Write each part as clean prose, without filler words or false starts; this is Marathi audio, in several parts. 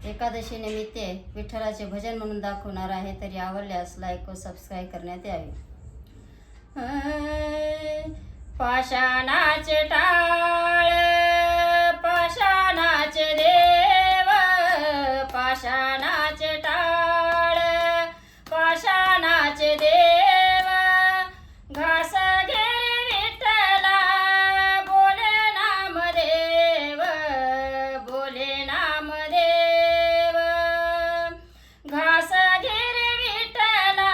एकादशी निमित्त विठ्ठलाचे भजन म्हणून दाखवणार आहे, तरी आवडल्यास लाईक व सबस्क्राईब करण्यात यावे. पाषाणाचे टाळ पाषाणाचे देव, पाषाणाचे टाळ पाषाणाचे देव, घास घेरी विठ्ठला बोले नामदेव, बोले नामदेव, घास घेरी विठ्ठला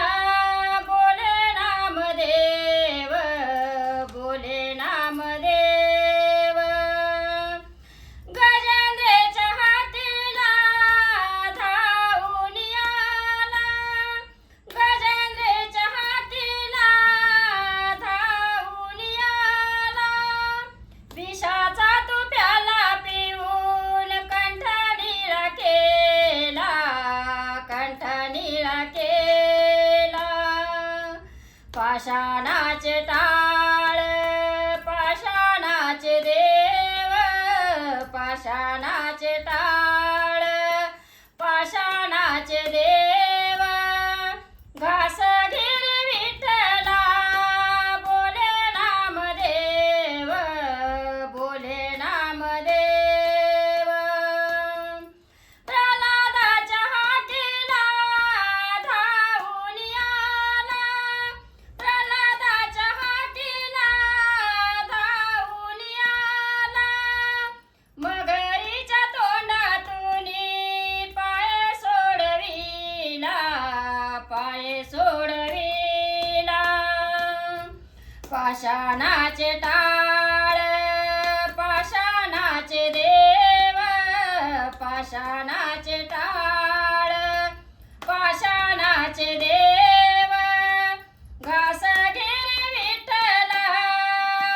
बोले नामदेव, बोले नामदेव. गजेंद्रेच्या हातीला धावून आला, गजेंद्रेच्या हातीला धावून आला, विषाचा तू प्याला पिऊन कंठ निळा केला, कंठ निळा केला. पाषाणाचे टाळ पाषाणाचे देव, पाषाणाचे टाळ पाषाणाचे देव, घास घेरी विठ्ठला बोले नामदेव, बोले नामदेव. प्रल्हादाच्या हातीला धावून आला, प्रल्हादाच्या हातीला धावून आला, मगरीच्या तोंडातून पाय सोडविला, पाय सोडविला. पाषाणाचे टाळ पाषाणाचे देव, पाषाणाचे टाळ पाषाणाचे देव, घास घेरी विठ्ठला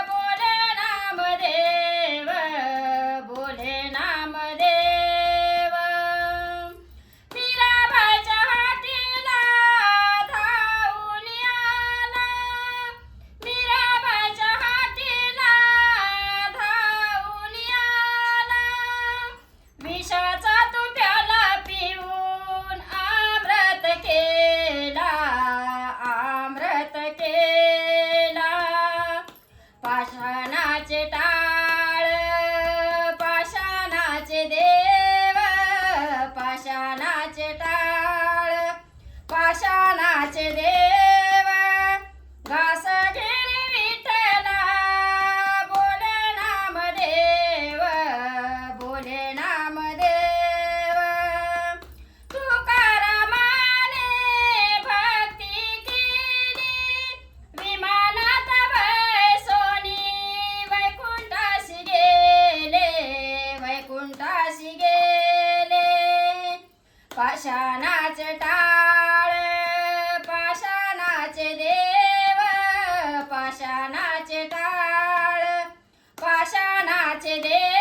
बोले नामदेव, बोले नामदेव. मीराबाईच्या हातीला धावून आला, मीराबाईच्या हातीला धावून आला, विषाचा तू प्याला पिऊन अमृत केला, अमृत केला. पाषाणाचे टाळ पाषाणाचे देव, पाषाणाचे टाळ पाषाणाचे देव, घास घेरी विठ्ठला बोले नामदेव, बोले नामदेव. तुकारामाने भक्ती केली, विमानात बसोनी वैकुंठासी गेले, वैकुंठासी गेले. पाषाणाचे टाळ पाषाणाचे देव, पाषाणाचे टाळ पाषाणाचे देव,